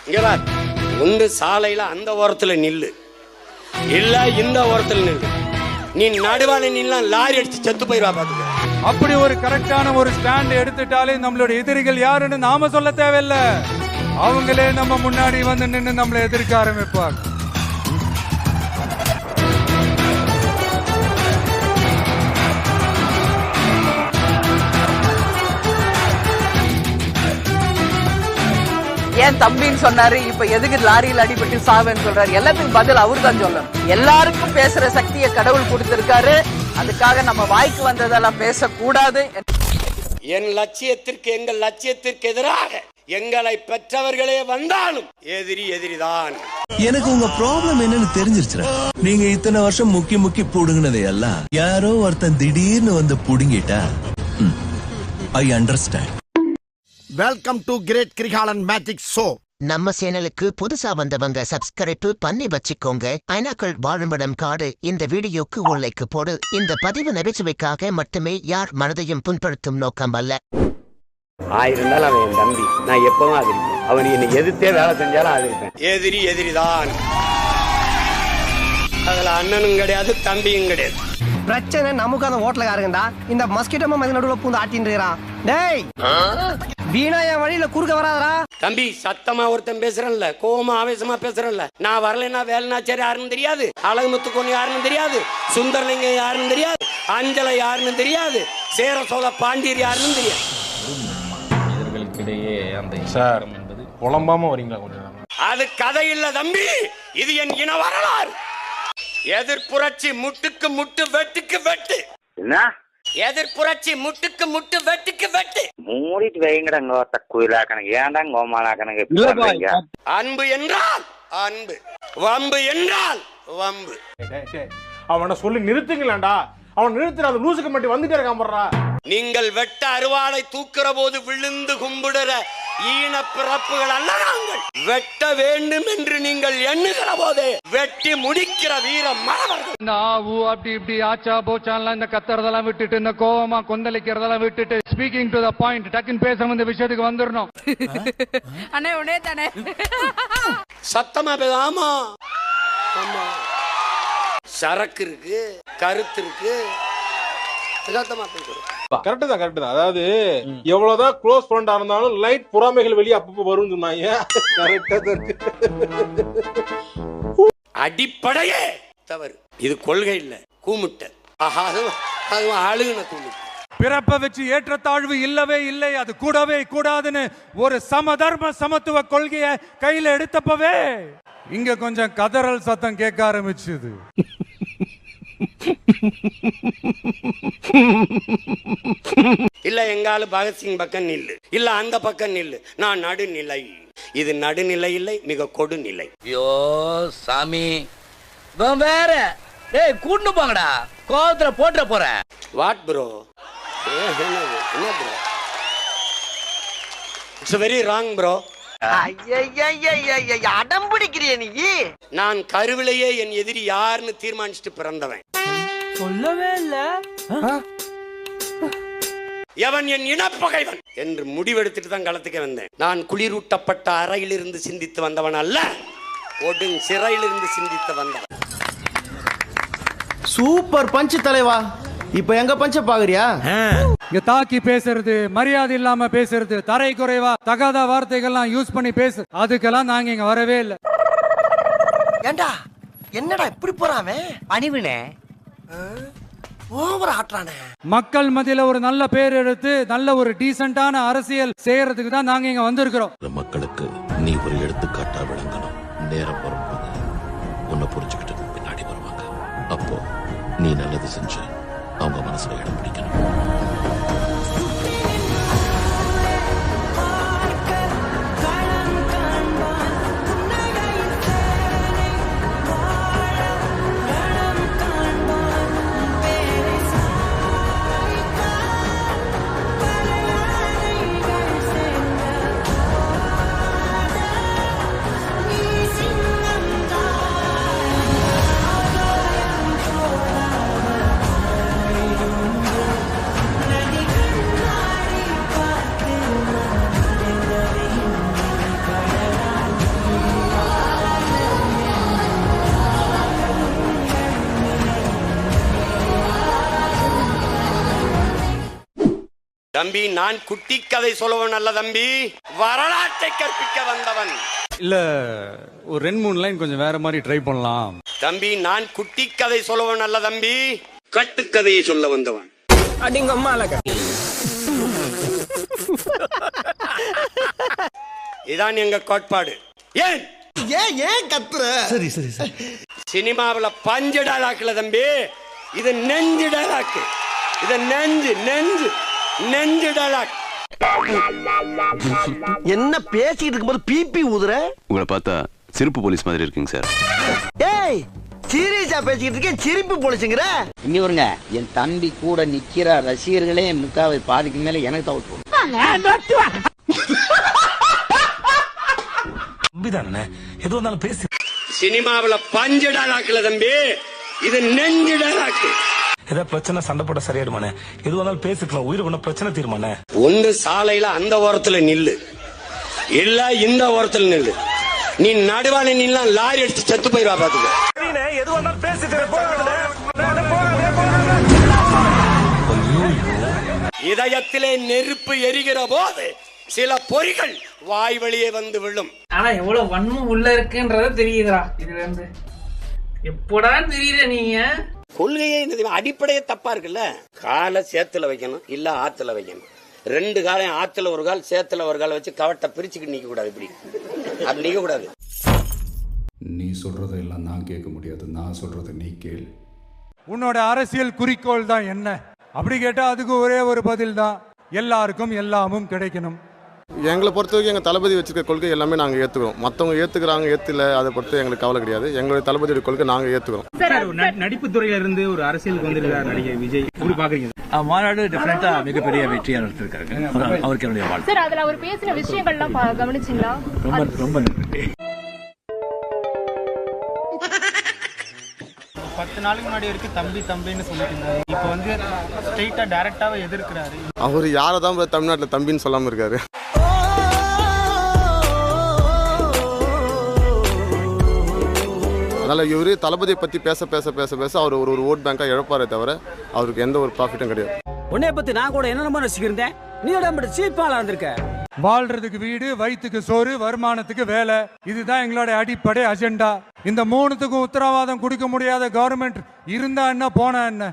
இங்க பார், ஒன்று சாலையில அந்த ஓரத்துல நில்லு, இல்ல இந்த ஓரத்துல நில்லு. நீ நடுவால நில்லாம் லாரி அடிச்சு செத்து போயிருவா பாத்துக்க. அப்படி ஒரு கரெக்டான ஒரு ஸ்டாண்ட் எடுத்துட்டாலே நம்மளுடைய எதிரிகள் யாருன்னு நாம சொல்ல தேவையில்ல, அவங்களே நம்ம முன்னாடி வந்து நின்று நம்மளை எதிர்க்க ஆரம்பிப்பாங்க. ஏன் தம்பின்னு சொன்னாரு, இப்ப எதுக்கு லாரியில் அடிபட்டு சாவேன்னு சொல்றாரு? எல்லாத்துக்கும் பதில் அவரு தான் சொல்லணும். எல்லாருக்கும் பேசுற சக்தியை கடவுள் கொடுத்திருக்காரு. அதுக்காக நம்ம வாய்க்கு வந்ததெல்லாம் பேசக்கூடாது. என் லட்சியத்திற்கு, எங்கள் லட்சியத்திற்கு எதிராக எங்களை பெற்றவர்களே வந்தாலும் எதிரி எதிரிதான். எனக்கு உங்க ப்ராப்ளம் என்னன்னு தெரிஞ்சிருச்சு. நீங்க இத்தனை வருஷம் முக்கி புடுங்கினதை எல்லாம் யாரோ ஒருத்தன் திடீர்னு வந்து புடுங்கிட்டா I understand. Welcome to great Kirikalan magic show. நம்ம சேனலுக்கு புதுசா வந்தவங்க சப்ஸ்கிரைப் பண்ணி வச்சுக்கோங்க. ஐநாக்கள் வாழுமிடம் காடு. இந்த வீடியோக்கு ஒரு லைக் போடு. இந்த பதிவு நகைச்சுவைக்காக மட்டுமே, யார் மனதையும் புண்படுத்தும் நோக்கம் அல்ல. ஆயிருந்தாலும் அவன் என் தம்பி, நான் எப்பவும் ஆதரிப்பேன். அவன் என்னை எதிர்த்தே வேலை செஞ்சாலும் ஆதரிப்பேன். எதிரி எதிரிதான், அதுல அண்ணனும் கிடையாது தம்பியும் கிடையாது. பிரச்சனை நமக்கு அந்த ஹோட்டலுக்காரங்கடா. இந்த மஸ்கிட்டோ மதி நடுவுல பூந்து ஆட்டின்னு இருக்கிறான். டேய் வீணா என் வழியில குறுக்க வராதரா. தம்பி சத்தமா ஒருத்தன் பேசுறேன்ல, கோவமா ஆவேசமா பேசுறேன்ல, நான் வரலைன்னா வேலுநாச்சியார் யாருன்னு தெரியாது, அழகுமுத்து கொண்டு யாருன்னு தெரியாது, சுந்தரலிங்கம் யாருன்னு தெரியாது, அஞ்சலை யாருன்னு தெரியாது, சேர சோழ பாண்டியர் யாருன்னு தெரியாது. இதற்கிடையே அந்த சார் என்பது புலம்பாம வரீங்களா கொஞ்சம்? அது கதை இல்ல தம்பி, இது என் இன வரலாறு. எதிர்ப்புரட்சி முட்டுக்கு முட்டு வெட்டுக்கு வெட்டு. என்ன எதிர்ப்புரட்சி முட்டுக்கு முட்டு வெட்டுக்கு வெட்டு. மூடிட்டு வைங்கடங்க தக்குயிலா கணக்கு ஏன்டா கோமாலா கணக்கு. அன்பு என்றால் அன்பு, வம்பு என்றால் வம்பு. அவனை சொல்லி நிறுத்துங்களேன்டா. அவன் நிறுத்துற அந்த லூசுக்கு மட்டும் வந்துட்டே இருக்கான். நீங்கள் வெட்ட அருவாளை தூக்குற போது விழுந்து கும்பிடுற ஈன பிறப்புகள் அல்ல நாங்கள். வெட்ட வேண்டும் என்று நீங்கள் எண்ணுகிற போதே வெட்டி முடிக்கிற வீர மாணவர்கள். இந்த ஆவு அப்படி இப்படி ஆச்சா போச்சான்லாம் இந்த கத்துறதெல்லாம் விட்டுட்டு, இந்த கோவமா கொந்தளிக்கிறதெல்லாம் விட்டுட்டு, ஸ்பீக்கிங் டு த பாயிண்ட், டக்குன்னு பேச இந்த விஷயத்துக்கு வந்துடணும். அண்ணே உடனே தானே சத்தமா பேச. ஆமா ஆமா, சரக்கு இருக்கு, கருத்து இருக்கு, சத்தமா பேசுறோம். கரெக்ட் தான். அதாவது எவ்வளவுதான் க்ளோஸ் ஃப்ரெண்டா இருந்தாலும் லைட் பொறாமைகள் வெளியே அப்பப்போ வரும் சொன்னாங்க. அடிப்படையே தவறு. இது கொள்கை இல்ல, கூமுட்ட. ஆளுகின கூமுட்ட. பிறப்ப வச்சு ஏற்றத்தாழ்வு இல்லவே இல்லை, அது கூடவே கூடாதுன்னு ஒரு சமதர்ம சமத்துவ கொள்கையை கையில எடுத்தப்பவே இங்க கொஞ்சம் கதறல் சத்தம் கேட்க ஆரம்பிச்சுது. இல்ல எங்காலும் பகத்சிங் பக்கம் நில்லு, இல்ல அந்த பக்கம் நில்லு. நான் நடுநிலை. இது நடுநிலை இல்லை, மிக கொடுநிலை. ஐயோ சாமி, வேற கூட்டு போங்கடா, கோவத்துல போட்டுற போறேன். What bro? என்ன bro? It's very wrong bro. அடம் பிடிக்கிறிய நீ. நான் கருவிலேயே என் எதிரி யாருன்னு தீர்மானிச்சுட்டு பிறந்தவன். சொல்லவே இல்ல. எவன் என் இனப்பகைவன் என்று முடிவெடுத்துட்டு தான் களத்துக்கு வந்தேன். நான் குளிரூட்டப்பட்ட அறையிலிருந்து சிந்தித்து வந்தவன் அல்ல, ஒடுங் சிறையிலிருந்து சிந்தித்து வந்தவன். சூப்பர் பஞ்சு தலைவா. இப்ப எங்க பஞ்ச பாக்குறியா? இங்க தாக்கி பேசுறது, மரியாதை இல்லாம பேசுறது, தரை குறைவா தகாத வார்த்தைகள்லாம் யூஸ் பண்ணி பேசு, அதுக்கெல்லாம் நாங்க இங்க வரவே இல்லை. ஏண்டா என்னடா இப்படி போறாமே? பணிவுனே ஓவர் ஆட்றானே. மக்கள் மத்தியில ஒரு நல்ல பேர் எடுத்து நல்ல ஒரு டீசென்டான அரசியல் செய்யறதுக்கு தான் நாங்க இங்க வந்திருக்கிறோம். மக்களுக்கு நீ ஒரு எடுத்துக்காட்டா விளங்கணும். நேரம் வரும்போது உன்னை புரிஞ்சுக்கிட்டு பின்னாடி வருவாங்க. அப்போ நீ நல்லது செஞ்சு அவங்க மனசுல இடம் பிடிக்கணும். தம்பி நான் குட்டி கதை சொல்லுவன் அல்ல தம்பி, வரலாற்றை கற்பிக்க வந்தவன். இல்ல ஒரு 2-3 லைன் கொஞ்சம் வேற மாதிரி ட்ரை பண்ணலாம். தம்பி நான் குட்டி கதை சொல்லுவன் அல்ல தம்பி, கட்டுக்கதையை சொல்ல வந்தவன். இதான் எங்க கோட்பாடு. ஏன் ஏன் கத்துற? சரி சரி சரி. சினிமாவில் பஞ்சு டைலாக்ல தம்பி, இது நெஞ்சு டைலாக். இது நெஞ்சு நெஞ்சு நெஞ்சு டைலாக். என்ன பேசிட்டு இருக்கும்போது பிபி ஊதுற? உங்களை பார்த்தா சிரிப்பு போலீஸ் மாதிரி இருக்குங்க சார். ஏய் சீரியஸா பேசிட்டு இருக்கேன், சிரிப்பு போலீஸ்ங்கற. இங்க வருங்க, என் தம்பி கூட நிக்கிற ரசிகர்களே முக்காவை பாதிக்கு மேல எனக்கு தவிர்த்து சினிமாவில் பஞ்சு டைலாக்ல தம்பி, இது நெஞ்சு டைலாக். ஏதாவது பிரச்சனை சண்டை போட சரியாடுமானே, எது வந்தாலும் பேசிக்கலாம், உயிர் பண்ண பிரச்சனை தீர்மானே. ஒன்னு சாலையில அந்த ஓரத்துல நில்லு, இல்ல இந்த ஓரத்துல நில்லு. நீ நடுவான நின்னா லாரி அடிச்சு செத்து போயிருவா பாத்துக்க. எது வந்தாலும் பேசிட்டு இதயத்திலே நெருப்பு எரிகிற போது சில பொறிகள் வாய் வழியே வந்து விழும். ஆனா எவ்வளவு வன்மம் உள்ள இருக்குன்றத தெரியுதுடா இதுல இருந்து. எப்படா தெரியல நீங்க கொள்கையே அடிப்படையே தப்பா இருக்குல்ல. காலை சேத்துல வைக்கணும், இல்ல ஆத்துல வைக்கணும். 2 காலையும் ஆத்துல ஒரு கால் சேத்துல ஒரு கால் வச்சு கவட்டை பிரிச்சுக்கிட்டு நிக்க கூடாது. இப்படி அப்படி நிக்க கூடாது. நீ சொல்றதெல்லாம் நான் கேட்க முடியாது, நான் சொல்றதை நீ கேள். உன்னோட அரசியல் குறிக்கோள் தான் என்ன அப்படி கேட்டா அதுக்கு ஒரே ஒரு பதில் தான், எல்லாருக்கும் எல்லாமும் கிடைக்கணும். எங்களை பொறுத்த வரைக்கும் எங்கள் தளபதி வச்சிருக்க கொள்கை எல்லாமே நாங்கள் ஏற்றுக்கிறோம். மற்றவங்க ஏற்றுக்கிறாங்க ஏற்றல அதை பொறுத்து எங்களுக்கு கவலை கிடையாது. எங்களுடைய தளபதியோட கொள்கை நாங்கள் ஏற்றுக்கிறோம். நடிப்பு துறையில இருந்து ஒரு அரசியலுக்கு வந்திருக்கார் நடிகர் விஜய், எப்படி பாக்குறீங்க? மாநாடு டெஃபினட்டா மிகப்பெரிய வெற்றியா நடத்திருக்காரு. அவருக்கு என்னுடைய வாழ்த்து. சார் அதுல அவர் பேசின விஷயங்கள்லாம் கவனிச்சீங்களா? ரொம்ப நன்றி. 10 நாளுக்கு முன்னாடி வரைக்கும் தம்பி தம்பின்னு சொல்லிட்டு இருந்தாரு, இப்போ வந்து ஸ்ட்ரெயிட்டா டைரக்டாவே எதிர்க்கிறாரு. அவர் யாரை தான் தமிழ்நாட்டில் தம்பின்னு சொல்லாமல் இருக்காரு. அதனால் இவர் தளபதியை பற்றி பேச பேச பேச பேச அவர் ஒரு ஓட் பேங்காக இழப்பாரே தவிர அவருக்கு எந்த ஒரு ப்ராஃபிட்டும் கிடையாது. உன்னை பத்தி நான் கூட என்னென்னமோ ரசிக்கிறேன், நீ சீப்பாளா இருந்திருக்க. வாழ்றதுக்கு வீடு, வயிற்றுக்கு சோறு, வருமானத்துக்கு வேலை, இதுதான் எங்களோட அடிப்படை அஜெண்டா. இந்த 3த்துக்கும் உத்தரவாதம் கொடுக்க முடியாத கவர்மெண்ட் இருந்தா என்ன போனா என்ன?